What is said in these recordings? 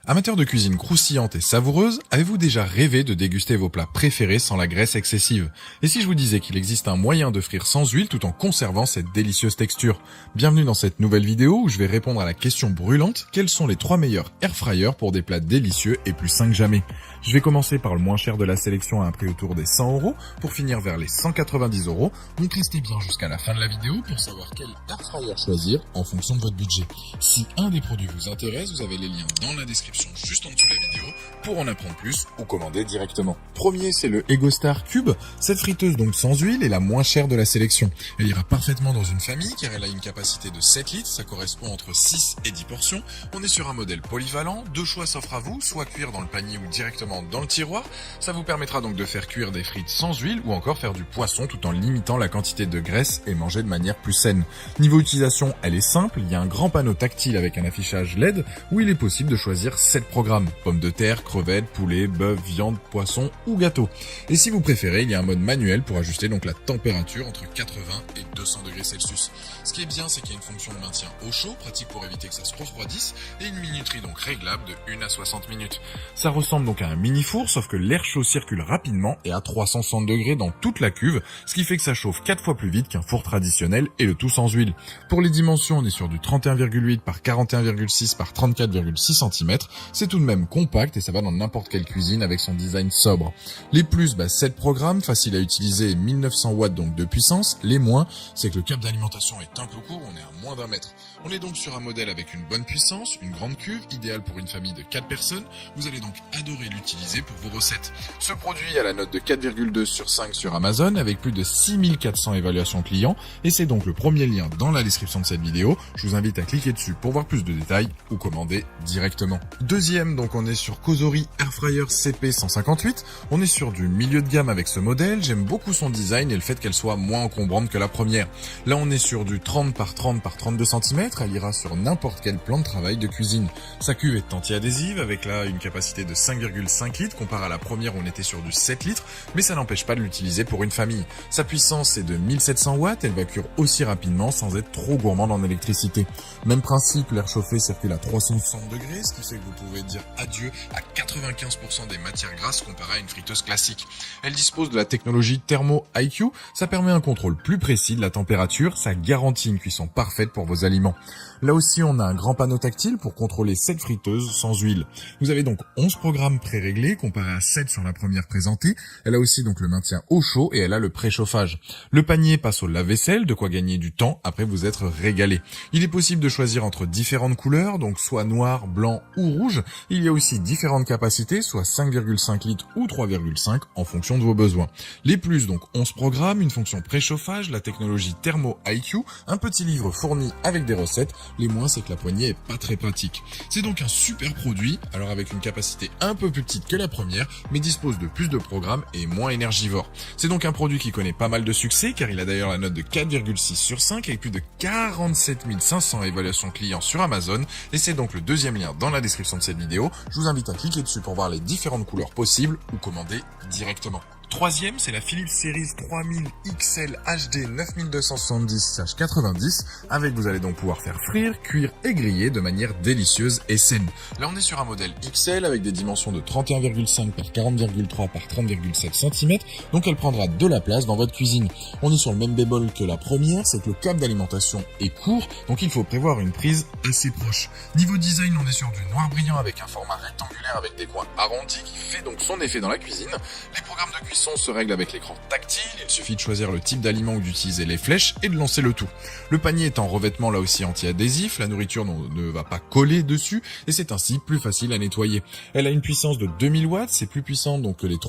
Amateur de cuisine croustillante et savoureuse, avez-vous déjà rêvé de déguster vos plats préférés sans la graisse excessive? Et si je vous disais qu'il existe un moyen de frire sans huile tout en conservant cette délicieuse texture? Bienvenue dans cette nouvelle vidéo où je vais répondre à la question brûlante: quels sont les 3 meilleurs airfryers pour des plats délicieux et plus sains que jamais? Je vais commencer par le moins cher de la sélection à un prix autour des 100 € pour finir vers les 190 €. Donc restez bien jusqu'à la fin de la vidéo pour savoir quel airfryer choisir en fonction de votre budget. Si un des produits vous intéresse, vous avez les liens dans la description juste en dessous de la vidéo pour en apprendre plus ou commander directement. Premier, c'est le EgoStar Cube. Cette friteuse donc sans huile est la moins chère de la sélection. Elle ira parfaitement dans une famille car elle a une capacité de 7 litres, ça correspond entre 6 et 10 portions. On est sur un modèle polyvalent, 2 choix s'offrent à vous, soit cuire dans le panier ou directement dans le tiroir. Ça vous permettra donc de faire cuire des frites sans huile ou encore faire du poisson tout en limitant la quantité de graisse et manger de manière plus saine. Niveau utilisation, elle est simple, il y a un grand panneau tactile avec un affichage LED où il est possible de choisir 7 programmes: pommes de terre, crevettes, poulet, bœuf, viande, poisson ou gâteau. Et si vous préférez, il y a un mode manuel pour ajuster donc la température entre 80 et 200 degrés Celsius. Ce qui est bien, c'est qu'il y a une fonction de maintien au chaud, pratique pour éviter que ça se refroidisse, et une minuterie donc réglable de 1 à 60 minutes. Ça ressemble donc à un mini four, sauf que l'air chaud circule rapidement et à 360 degrés dans toute la cuve, ce qui fait que ça chauffe 4 fois plus vite qu'un four traditionnel et le tout sans huile. Pour les dimensions, on est sur du 31,8 par 41,6 par 34,6 cm. C'est tout de même compact et ça va dans n'importe quelle cuisine avec son design sobre. Les plus, 7 programmes, faciles à utiliser et 1900 watts donc de puissance. Les moins, c'est que le câble d'alimentation est un peu court, on est à moins d'1 mètre. On est donc sur un modèle avec une bonne puissance, une grande cuve, idéale pour une famille de 4 personnes. Vous allez donc adorer l'utiliser pour vos recettes. Ce produit a la note de 4,2 sur 5 sur Amazon avec plus de 6400 évaluations clients et c'est donc le premier lien dans la description de cette vidéo. Je vous invite à cliquer dessus pour voir plus de détails ou commander directement. Deuxième, donc on est sur Cosori Airfryer CP158. On est sur du milieu de gamme avec ce modèle. J'aime beaucoup son design et le fait qu'elle soit moins encombrante que la première. Là on est sur du 30 par 30 par 32 cm. Elle ira sur n'importe quel plan de travail de cuisine. Sa cuve est anti-adhésive avec là une capacité de 5,5 litres comparé à la première où on était sur du 7 litres, mais ça n'empêche pas de l'utiliser pour une famille. Sa puissance est de 1700 watts, elle va cuire aussi rapidement sans être trop gourmande en électricité. Même principe, l'air chauffé circule à 360 degrés, ce qui fait que vous pouvez dire adieu à 95% des matières grasses comparé à une friteuse classique. Elle dispose de la technologie Thermo IQ, ça permet un contrôle plus précis de la température, ça garantit une cuisson parfaite pour vos aliments. Là aussi, on a un grand panneau tactile pour contrôler cette friteuse sans huile. Vous avez donc 11 programmes pré-réglés comparé à 7 sur la première présentée. Elle a aussi donc le maintien au chaud et elle a le préchauffage. Le panier passe au lave-vaisselle, de quoi gagner du temps après vous être régalé. Il est possible de choisir entre différentes couleurs, donc soit noir, blanc ou rouge. Il y a aussi différentes capacités, soit 5,5 litres ou 3,5 en fonction de vos besoins. Les plus, donc 11 programmes, une fonction préchauffage, la technologie Thermo IQ, un petit livre fourni avec des recettes. Les moins, c'est que la poignée est pas très pratique. C'est donc un super produit, alors avec une capacité un peu plus petite que la première, mais dispose de plus de programmes et moins énergivore. C'est donc un produit qui connaît pas mal de succès, car il a d'ailleurs la note de 4,6 sur 5 avec plus de 47 500 évaluations clients sur Amazon, et c'est donc le deuxième lien dans la description de cette vidéo. Je vous invite à cliquer dessus pour voir les différentes couleurs possibles ou commander directement. Troisième, c'est la Philips Series 3000 XL HD 9270/90. Avec, vous allez donc pouvoir faire frire, cuire et griller de manière délicieuse et saine. Là, on est sur un modèle XL avec des dimensions de 31,5 par 40,3 par 30,7 cm. Donc, elle prendra de la place dans votre cuisine. On est sur le même bémol que la première, c'est que le câble d'alimentation est court, donc il faut prévoir une prise assez proche. Niveau design, on est sur du noir brillant avec un format rectangulaire avec des coins arrondis qui fait donc son effet dans la cuisine. Les programmes de cuisson se règle avec l'écran tactile, il suffit de choisir le type d'aliment ou d'utiliser les flèches et de lancer le tout. Le panier est en revêtement là aussi anti-adhésif, la nourriture ne va pas coller dessus et c'est ainsi plus facile à nettoyer. Elle a une puissance de 2000 watts, c'est plus puissant donc que les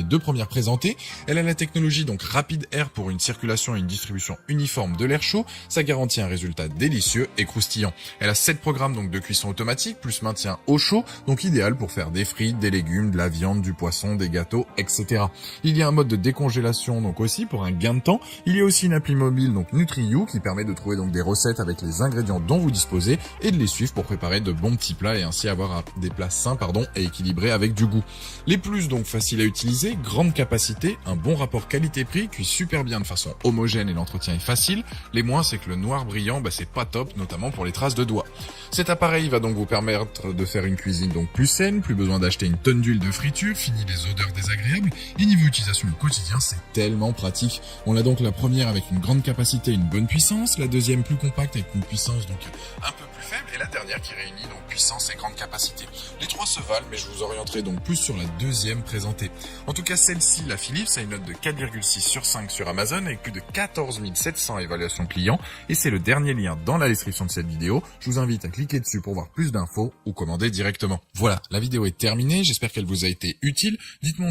deux premières présentées. Elle a la technologie donc Rapid Air pour une circulation et une distribution uniforme de l'air chaud, ça garantit un résultat délicieux et croustillant. Elle a 7 programmes donc de cuisson automatique plus maintien au chaud, donc idéal pour faire des frites, des légumes, de la viande, du poisson, des gâteaux, etc. Il y a un mode de décongélation donc aussi pour un gain de temps. Il y a aussi une appli mobile donc NutriYou qui permet de trouver donc des recettes avec les ingrédients dont vous disposez et de les suivre pour préparer de bons petits plats et ainsi avoir des plats sains et équilibrés avec du goût. Les plus donc faciles à utiliser, grande capacité, un bon rapport qualité-prix, cuit super bien de façon homogène et l'entretien est facile. Les moins, c'est que le noir brillant, c'est pas top, notamment pour les traces de doigts. Cet appareil va donc vous permettre de faire une cuisine donc plus saine, plus besoin d'acheter une tonne d'huile de friture, fini les odeurs désagréables, et niveau utilisation au quotidien, c'est tellement pratique. On a donc la première avec une grande capacité et une bonne puissance, la deuxième plus compacte avec une puissance donc un peu plus faible, et la dernière qui réunit donc puissance et grande capacité. Les trois se valent, mais je vous orienterai donc plus sur la deuxième présentée. En tout cas, celle-ci, la Philips, a une note de 4,6 sur 5 sur Amazon avec plus de 14 700 évaluations clients, et c'est le dernier lien dans la description de cette vidéo. Je vous invite à cliquer dessus pour voir plus d'infos ou commander directement. Voilà, la vidéo est terminée, j'espère qu'elle vous a été utile. Dites-moi